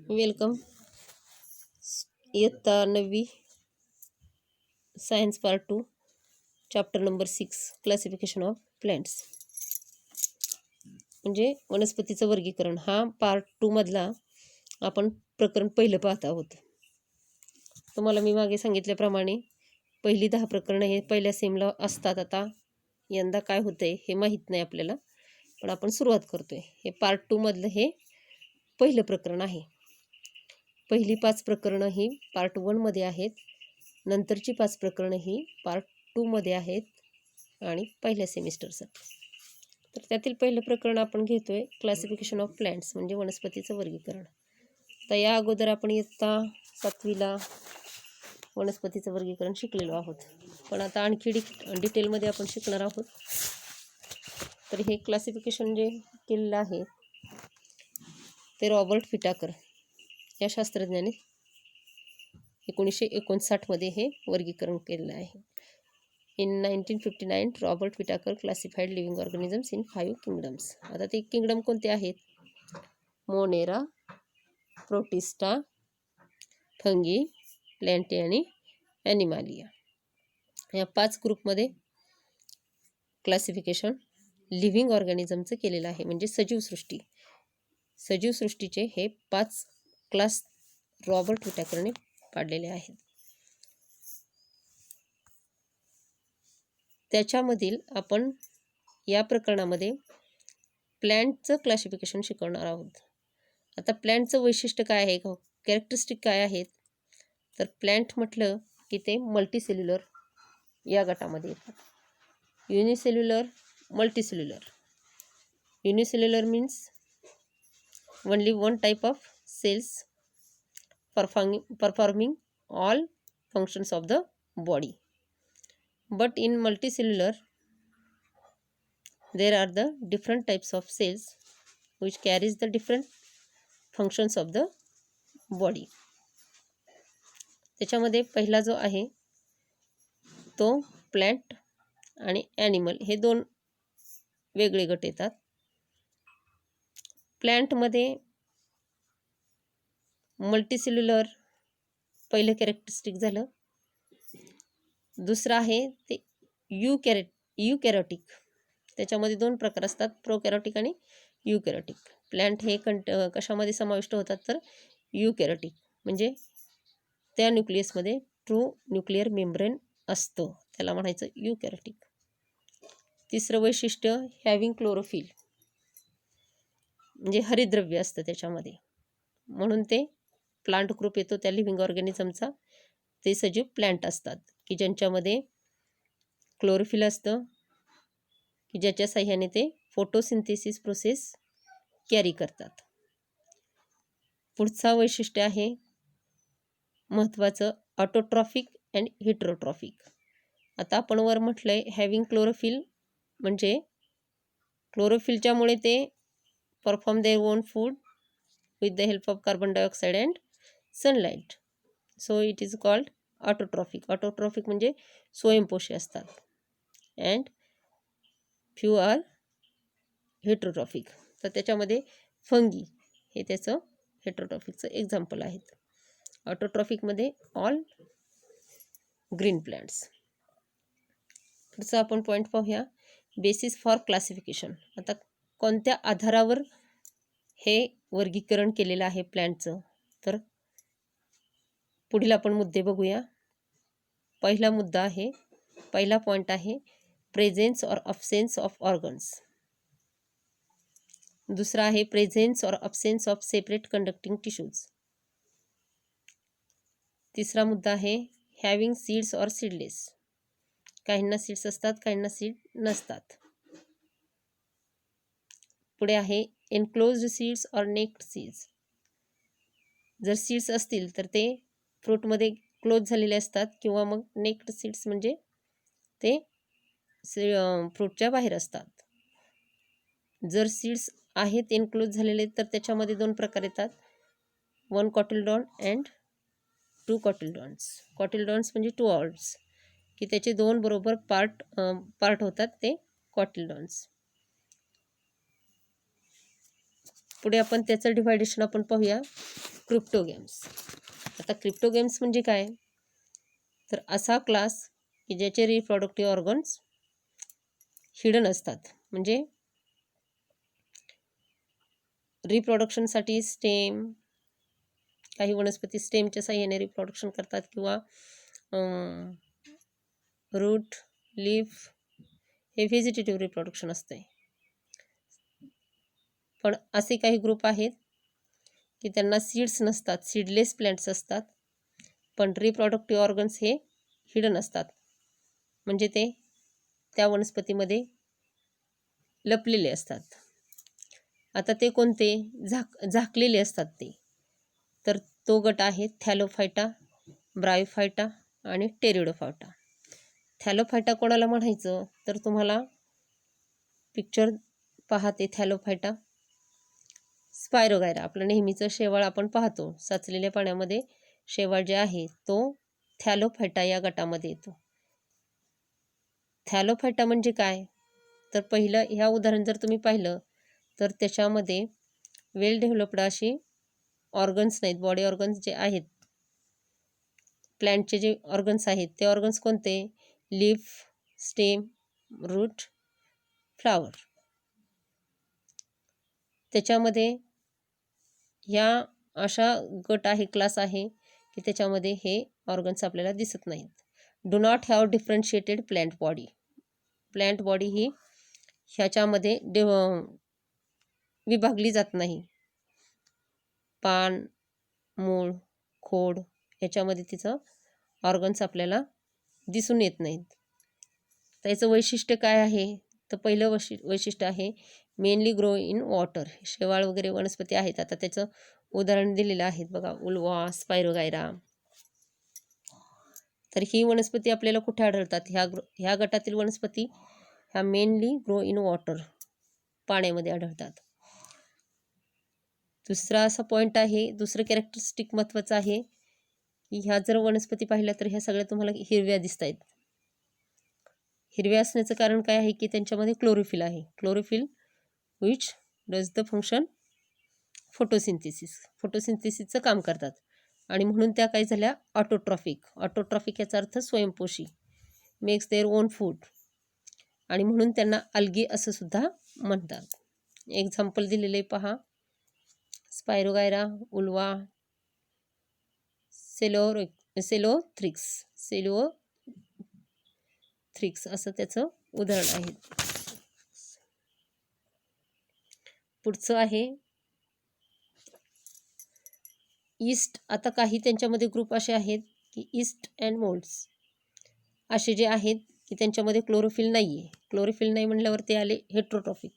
Welcome. इयत्ता 9वी science part 2 chapter number 6 classification of plants म्हणजे वनस्पतीचं वर्गीकरण. हा पार्ट 2 मधला आपण प्रकरण पहिलं पाहत आहोत. तुम्हाला मी मागे सांगितल्याप्रमाणे पहिली 10 प्रकरणं हे पहिल्या सेमला असतात. आता यंदा काय होतंय हे माहीत नाही आपल्याला, पण आपण सुरुवात करतोय. हे पार्ट 2 मधलं हे पहिलं प्रकरण आहे. पहिली 5 प्रकरणं ही पार्ट 1 मध्ये आहेत, नंतरची 5 प्रकरणं ही पार्ट 2 मध्ये आहेत आणि पहिल्या सेमिस्टरसाठी. तर त्यातील पहिलं प्रकरण आपण घेतोय क्लासिफिकेशन ऑफ प्लांट्स म्हणजे वनस्पतीचं वर्गीकरण. तर या अगोदर आपण इयत्ता 7वीला वनस्पतीचं वर्गीकरण शिकलेलो आहोत, पण आता आणखी डिटेलमध्ये आपण शिकणार आहोत. तर हे क्लासिफिकेशन जे केलेलं आहे ते रॉबर्ट व्हिटाकर या शास्त्रज्ञाने 1959 मध्ये हे वर्गीकरण केलेलं आहे. In 1959 Robert Whittaker classified living organisms in 5 kingdoms. आता ते किंगडम कोणते आहेत? मोनेरा, प्रोटिस्टा, फंगी, प्लॅन्टे आणि ॲनिमालिया. या 5 ग्रुपमध्ये क्लासिफिकेशन लिव्हिंग ऑर्गॅनिझमचं केलेलं आहे, म्हणजे सजीवसृष्टी. सजीवसृष्टीचे हे 5 क्लास रॉबर्ट व्हिटाकरने पाडलेले आहेत. त्याच्यामधील आपण या प्रकरणामध्ये प्लॅन्टचं क्लासिफिकेशन शिकवणार आहोत. आता प्लॅन्टचं वैशिष्ट्य काय आहे, कॅरेक्टरिस्टिक काय आहेत? तर प्लॅन्ट म्हटलं की ते मल्टीसेल्युलर या गटामध्ये येतात. Unicellular, multicellular. Unicellular means only one type of cells performing all functions of the body. But in multicellular there are the different types of cells which carries the different functions of the body. त्याच्यामध्ये पहिला जो आहे तो plant आणि animal हे 2 वेगळे गट येतात. प्लॅन्टमध्ये मल्टीसेल्युलर पहिलं कॅरेक्टरिस्टिक झालं. दुसरं आहे ते युकॅरोटिक. त्याच्यामध्ये 2 प्रकार असतात, प्रोकॅरोटिक आणि युकॅरोटिक. प्लॅन्ट हे कशामध्ये समाविष्ट होतात? तर युकॅरोटिक, म्हणजे त्या न्यूक्लियसमध्ये ट्रू न्यूक्लिअर मेम्ब्रेन असतो, त्याला म्हणायचं युकॅरोटिक. तिसरं वैशिष्ट्य हॅव्हिंग क्लोरोफिल, म्हणजे हरितद्रव्य असतं त्याच्यामध्ये, म्हणून ते प्लांट ग्रुप येतो त्या लिव्हिंग ऑर्गॅनिझमचा. ते सजीव प्लॅन्ट असतात की ज्यांच्यामध्ये क्लोरोफिल असतं, की ज्याच्या साह्याने ते फोटोसिंथेसिस प्रोसेस कॅरी करतात. पुढचा वैशिष्ट्य आहे महत्त्वाचं ऑटोट्रॉफिक अँड हेटेरोट्रॉफिक. आता आपण वर म्हटलंय हॅव्हिंग क्लोरोफिल, म्हणजे क्लोरोफिलच्यामुळे ते perform their own food with the help of carbon dioxide and sunlight. So it is called autotrophic. Autotrophic म्हणजे स्वयंपोषी असतात. and few are heterotrophic. तर त्याच्यामध्ये फंगी हे त्याचं हेटेरोट्रॉफिकचं एक्झाम्पल आहेत. ऑटोट्रॉफिकमध्ये ऑल ग्रीन प्लांट्स. पुढचा आपण पॉईंट पाहूया, बेसिस फॉर क्लासिफिकेशन. आता कोणत्या आधारावर हे वर्गीकरण केलेलं आहे प्लॅन्टचं? तर पुढील आपण मुद्दे बघूया. पहिला मुद्दा आहे, पहिला पॉईंट आहे presence or absence of organs. दुसरा आहे presence or absence of separate conducting tissues. तिसरा मुद्दा आहे हॅव्हिंग सीड्स ऑर सीडलेस. काहींना सीड्स असतात, काहींना सीड नसतात. पुढे आहे enclosed seeds or naked seeds. जर सीड्स असतील तर ते फ्रूटमध्ये क्लोज झालेले असतात, किंवा मग नेक्ड सीड्स म्हणजे ते फ्रूटच्या बाहेर असतात. जर सीड्स आहेत एनक्लोज झालेले तर त्याच्यामध्ये 2 प्रकार येतात, 1 कॉटिलडॉन अँड 2 कॉटिलडॉन्स. कॉटिलडॉन्स म्हणजे 2 ऑर्ड्स, की त्याचे 2 बरोबर पार्ट होतात, ते कॉटिलडॉन्स. पुढे आपण त्याचं डिव्हायडेशन आपण पाहूया. क्रिप्टोगेम्स. आता क्रिप्टोगेम्स म्हणजे काय, तर असा क्लास की ज्याचे रिप्रोडक्टिव्ह ऑर्गन्स हिडन असतात. म्हणजे रिप्रोडक्शनसाठी स्टेम, काही वनस्पती स्टेमच्या साहाय्याने रिप्रोडक्शन करतात किंवा रूट, लीफ हे व्हेजिटेटिव्ह रिप्रोडक्शन असते. पण असे काही ग्रुप आहेत की त्यांना सीड्स नसतात, सीडलेस प्लांट्स असतात, पण रिप्रोडक्टिव्ह ऑर्गन्स हे हिडन असतात. म्हणजे ते त्या वनस्पतीमध्ये लपलेले असतात. आता ते कोणते, झाकलेले असतात ते, तर तो गट आहे थॅलोफायटा, ब्रायोफायटा आणि टेरिडोफायटा. थॅलोफायटा कोणाला म्हणायचं, तर तुम्हाला पिक्चर पाहते थॅलोफायटा, स्पायरोगायरा, आपलं नेहमीचं शेवाळ आपण पाहतो, साचलेल्या पाण्यामध्ये शेवाळ जे आहे तो थॅलोफायटा या गटामध्ये येतो. थॅलोफायटा म्हणजे काय, तर पहिलं ह्या उदाहरण जर तुम्ही पाहिलं तर त्याच्यामध्ये वेल डेव्हलप्ड अशी ऑर्गन्स नाहीत. बॉडी ऑर्गन्स जे आहेत, प्लॅन्टचे जे ऑर्गन्स आहेत ते ऑर्गन्स कोणते, लीफ, स्टेम, रूट, फ्लावर. त्याच्यामध्ये ह्या अशा गट आहे, क्लास आहे की त्याच्यामध्ये हे ऑर्गन्स आपल्याला दिसत नाहीत. Do not have differentiated plant body. Plant body ही ह्याच्यामध्ये विभागली जात नाही. पान, मूळ, खोड याच्यामध्ये तिचं ऑर्गन्स आपल्याला दिसून येत नाहीत. त्याचं वैशिष्ट्य काय आहे, तर पहिलं वैशिष्ट्य आहे मेनली ग्रो इन वॉटर. शेवाळ वगैरे वनस्पती आहेत, आता त्याचं उदाहरण दिलेलं आहे बघा, उल्वा, स्पायरोगायरा. तर ही वनस्पती आपल्याला कुठे आढळतात, ह्या गटातील वनस्पती ह्या मेनली ग्रो इन वॉटर, पाण्यामध्ये आढळतात. दुसरा असा पॉईंट आहे, दुसरं कॅरेक्टरिस्टिक महत्त्वाचं आहे की ह्या जर वनस्पती पाहिल्या तर ह्या सगळ्या तुम्हाला हिरव्या दिसत आहेत. हिरव्या असण्याचं कारण काय आहे की त्यांच्यामध्ये क्लोरोफिल आहे. Chlorophyll which does the function फोटोसिंथेसिसचं काम करतात, आणि म्हणून त्या काय झाल्या, ऑटोट्रॉफिक याचा अर्थ स्वयंपोषी, मेक्स देअर ओन फूड, आणि म्हणून त्यांना अल्गी असं सुद्धा म्हणतात. एक्झाम्पल दिलेले पहा, स्पायरोगायरा, उल्वा, सेलोथ्रिक्स असं त्याचं उदाहरण आहे. पुढचं आहे ईस्ट. आता काही त्यांच्यामध्ये ग्रुप असे आहेत की ईस्ट अँड मोल्ड्स असे जे आहेत की त्यांच्यामध्ये क्लोरोफिल नाही आहे. क्लोरोफिल नाही म्हटल्यावर ते आले हेट्रोट्रॉफिक,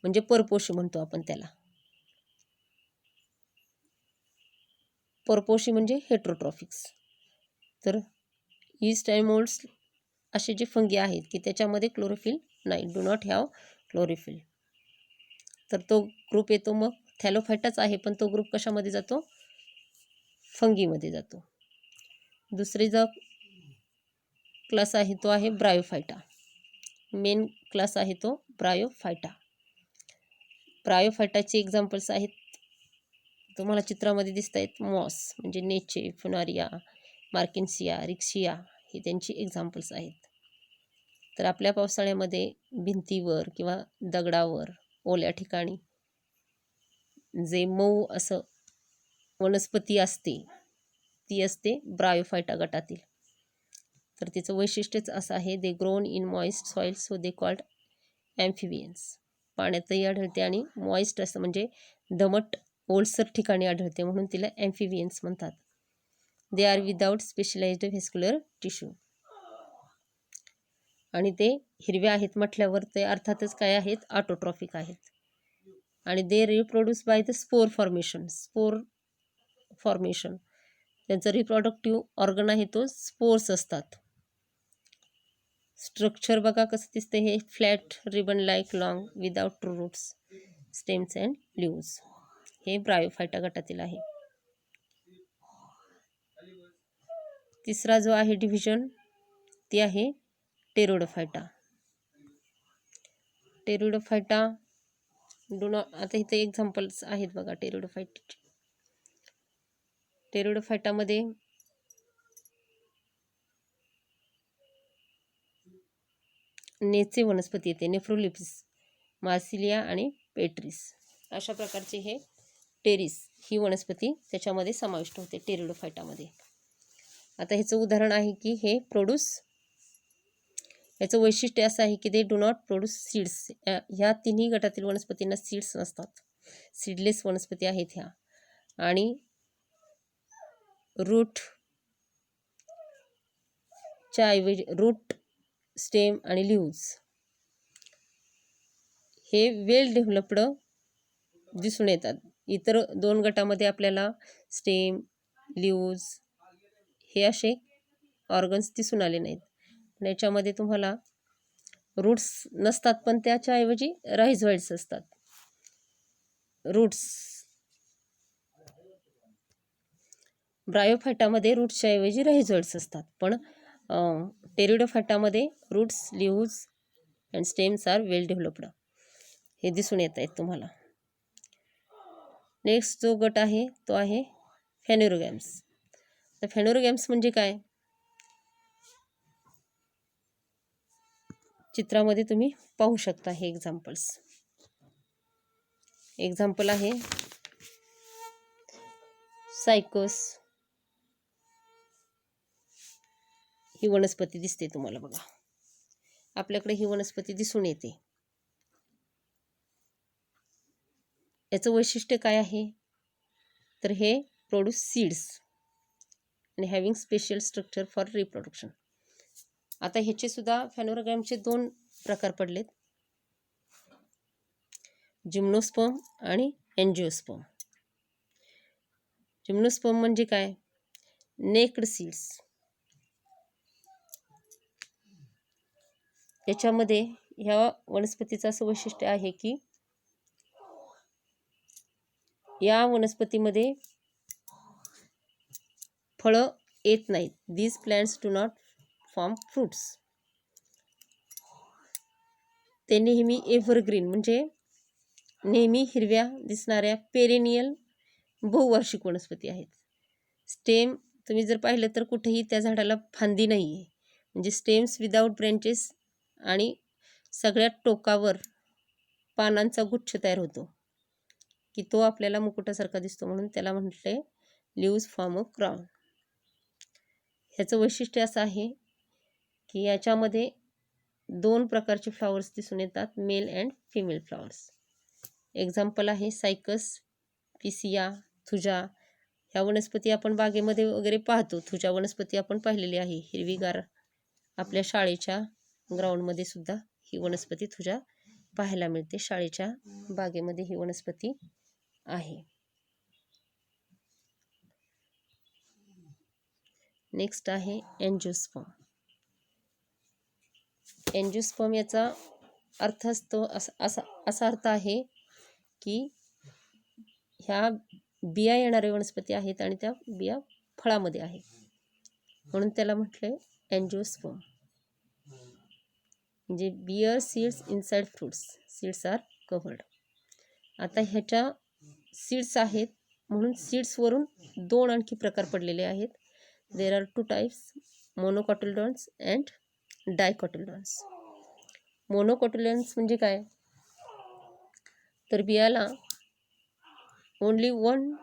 म्हणजे परपोषी म्हणतो आपण त्याला. परपोषी म्हणजे हेट्रोट्रॉफिक्स. तर ईस्ट अँड मोल्ड्स असे जे फंगी आहेत की त्याच्यामध्ये क्लोरोफिल नाही, डू नॉट हॅव क्लोरोफिल. तर तो ग्रुप येतो मग थॅलोफायटाच आहे, पण तो ग्रुप कशामध्ये जातो, फंगीमध्ये जातो. दुसरी जो क्लास आहे तो आहे ब्रायोफायटा. मेन क्लास आहे तो ब्रायोफायटा. ब्रायोफायटाचे एक्झाम्पल्स आहेत, तुम्हाला चित्रामध्ये दिसत आहेत, मॉस म्हणजे नेचे, फुनारिया, मार्किन्सिया, रिक्शिया ही त्यांची एक्झाम्पल्स आहेत. तर आपल्या पावसाळ्यामध्ये भिंतीवर किंवा दगडावर ओल्या ठिकाणी जे मऊ असं वनस्पती असते ती असते ब्रायोफायटा गटातील. तर तिचं वैशिष्ट्यच असं आहे, they grown in moist soil so they called amphibians. पाण्यातही आढळते आणि मॉइस्ट असं म्हणजे दमट ओलसर ठिकाणी आढळते, म्हणून तिला ॲम्फिबियन्स म्हणतात. They are without specialised vascular tissue. आणि ते हिरव्या आहेत म्हटल्यावर ते अर्थातच काय आहेत, ऑटोट्रॉफिक आहेत. आणि they reproduce by the spore formation. त्यांचं रिप्रोडक्टिव्ह ऑर्गन आहे तो स्पोर्स असतात. स्ट्रक्चर बघा कसं दिसते, हे flat ribbon like long without roots, stems and leaves. हे ब्रायोफायटा गटातील आहे. तिसरा जो आहे डिव्हिजन ती आहे टेरिडोफायटा. आता इथे एक्झाम्पल्स आहेत बघा टेरिडोफायटाचे. टेरिडोफायटामध्ये नेचे वनस्पती येते, नेफ्रोलिपिस, मार्सिलिया आणि पेट्रिस. अशा प्रकारचे हे टेरिस ही वनस्पती त्याच्यामध्ये समाविष्ट होते टेरिडोफायटामध्ये. आता ह्याचं उदाहरण आहे की हे प्रोड्यूस, याचं वैशिष्ट्य असं आहे की they do not produce seeds. ह्या तिन्ही गटातील वनस्पतींना सीड्स नसतात, सीडलेस वनस्पती आहेत ह्या. आणि रूटच्या ऐवजी रूट, स्टेम आणि लिव्ज हे वेल डेव्हलप्ड दिसून येतात. इतर दोन गटामध्ये आपल्याला स्टेम, लिव्ज हे असे ऑर्गन्स दिसून आले नाहीत. पण याच्यामध्ये तुम्हाला रूट्स नसतात, पण त्याच्याऐवजी राइझोइड्स असतात. रूट्स ब्रायोफायटामध्ये रूट्सच्या ऐवजी राइझोइड्स असतात, पण टेरिडोफायटामध्ये roots, leaves and stems are well developed हे दिसून येत आहेत तुम्हाला. नेक्स्ट जो गट आहे तो आहे फेनेरोगॅम्स. तर फेनेरोगॅम्स म्हणजे काय, चित्रामध्ये तुम्ही पाहू शकता हे एक्झाम्पल्स. एक्झाम्पल आहे सायकस, ही वनस्पती दिसते तुम्हाला बघा, आपल्याकडे ही वनस्पती दिसून येते. याचं वैशिष्ट्य काय आहे तर हे प्रोड्यूस सीड्स आणि having special structure for reproduction. आता ह्याचे सुद्धा फेनेरोगॅमचे दोन प्रकार पडलेत, जिम्नोस्पर्म आणि एंजिओस्पर्म. जिम्नोस्पर्म म्हणजे काय, नेक्ड सीड्स. याच्यामध्ये ह्या वनस्पतीचं असं वैशिष्ट्य आहे की या वनस्पतीमध्ये फळं येत नाहीत. These plants do not form fruits. ते नेहमी एव्हरग्रीन म्हणजे नेहमी हिरव्या दिसणाऱ्या पेरेनियल बहुवार्षिक वनस्पती आहेत. स्टेम तुम्ही जर पाहिलं तर कुठेही त्या झाडाला फांदी नाही आहे, म्हणजे स्टेम्स विदाऊट ब्रँचेस, आणि सगळ्यात टोकावर पानांचा गुच्छ तयार होतो की तो आपल्याला मुकुटासारखा दिसतो, म्हणून त्याला म्हटले लिव्ज फॉर्म अ क्राउन. ह्याचं वैशिष्ट्य असं आहे की याच्यामध्ये दोन प्रकारचे फ्लॉवर्स दिसून येतात, male and female flowers. Example आहे सायकस, पिसिया, थुजा. ह्या वनस्पती आपण बागेमध्ये वगैरे पाहतो. थुजा वनस्पती आपण पाहिलेली आहे, हिरवीगार. आपल्या शाळेच्या ग्राउंडमध्ये सुद्धा ही वनस्पती थुजा पाहायला मिळते. शाळेच्या बागेमध्ये ही वनस्पती आहे. नेक्स्ट आहे एंजिओस्पर्म. एंजिओस्पर्म याचा अर्थ असतो असा अर्थ आहे की ह्या बिया येणारे वनस्पती आहेत आणि त्या बिया फळामध्ये आहेत, म्हणून त्याला म्हटले एंजिओस्पर्म. म्हणजे bear seeds inside fruits, seeds are covered. आता ह्याच्या सीड्स आहेत म्हणून सीड्सवरून दोन आणखी प्रकार पडलेले आहेत. There are 2 types, monocotyledons and dicotyledons. Monocotyledons म्हणजे काय तर बियाला ओनली 1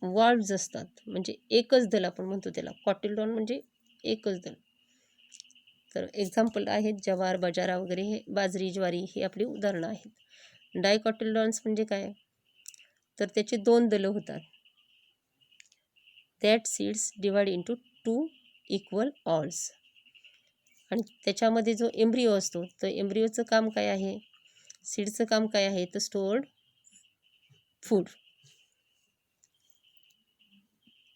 वाल्व्ज असतात, म्हणजे एकच दल आपण म्हणतो त्याला. कॉटिलडॉन म्हणजे एकच दल. तर एक्झाम्पल आहेत जवार, बाजरा वगैरे, हे बाजरी, ज्वारी ही आपली उदाहरणं आहेत. डायकॉटिलडॉन्स म्हणजे काय तर त्याचे 2 दलं होतात. That seeds divide into 2 equal halves. आणि त्याच्यामध्ये जो एम्ब्रिओ असतो तर एम्ब्रिओचं काम काय आहे, सीडचं काम काय आहे तर स्टोअर्ड फूड.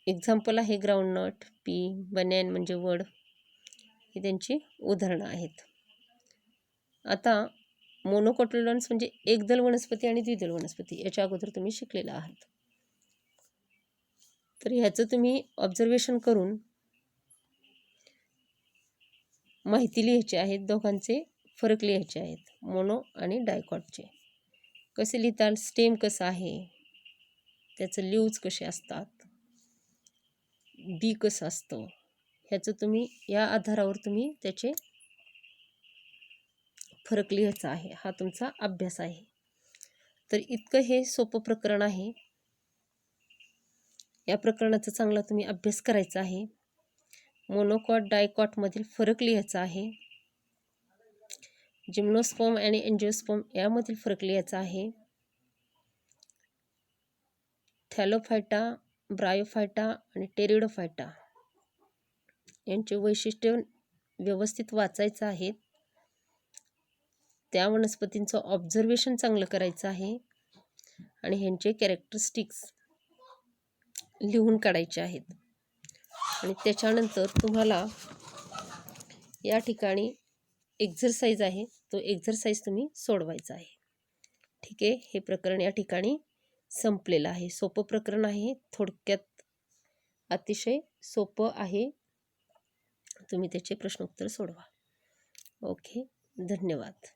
एक्झाम्पल आहे ग्राउंडनट, पी, बन्यान म्हणजे वड, ही त्यांची उदाहरणं आहेत. आता मोनोकॉटिलडॉन्स म्हणजे एकदल वनस्पती आणि द्विदल वनस्पती, याच्या अगोदर तुम्ही शिकलेला आहात. तर ह्याचं तुम्ही ऑब्झर्वेशन करून माहिती लिहायची आहेत, दोघांचे फरक लिहायचे आहेत, मोनो आणि डायकॉटचे. कसे लिहिताल, स्टेम कसं आहे, त्याचं लिव्ज कसे असतात, बी कसं असतं ह्याचं तुम्ही या आधारावर तुम्ही त्याचे फरक लिहायचा आहे. हा तुमचा अभ्यास आहे. तर इतकं हे सोपं प्रकरण आहे. या प्रकरणाचा चांगला तुम्ही अभ्यास करायचा आहे. मोनोकॉट डायकॉटमधील फरक लिहायचा आहे. जिम्नोस्पर्म आणि एंजिओस्पर्म यामधील फरक लिहायचा आहे. थॅलोफायटा, ब्रायोफायटा आणि टेरिडोफायटा यांचे वैशिष्ट्य व्यवस्थित वाचायचं आहे. त्या वनस्पतींचं ऑब्झर्वेशन चांगलं करायचं आहे आणि ह्यांचे कॅरेक्टरिस्टिक्स लिहून काढायचे आहेत. आणि त्याच्यानंतर तुम्हाला या ठिकाणी एक्झरसाइज आहे, तो एक्झरसाइज तुम्ही सोडवायचा आहे. ठीक आहे, हे प्रकरण या ठिकाणी संपलेलं आहे. सोपं प्रकरण आहे, थोडक्यात अतिशय सोपं आहे. तुम्ही त्याचे प्रश्नोत्तर सोडवा. ओके, धन्यवाद.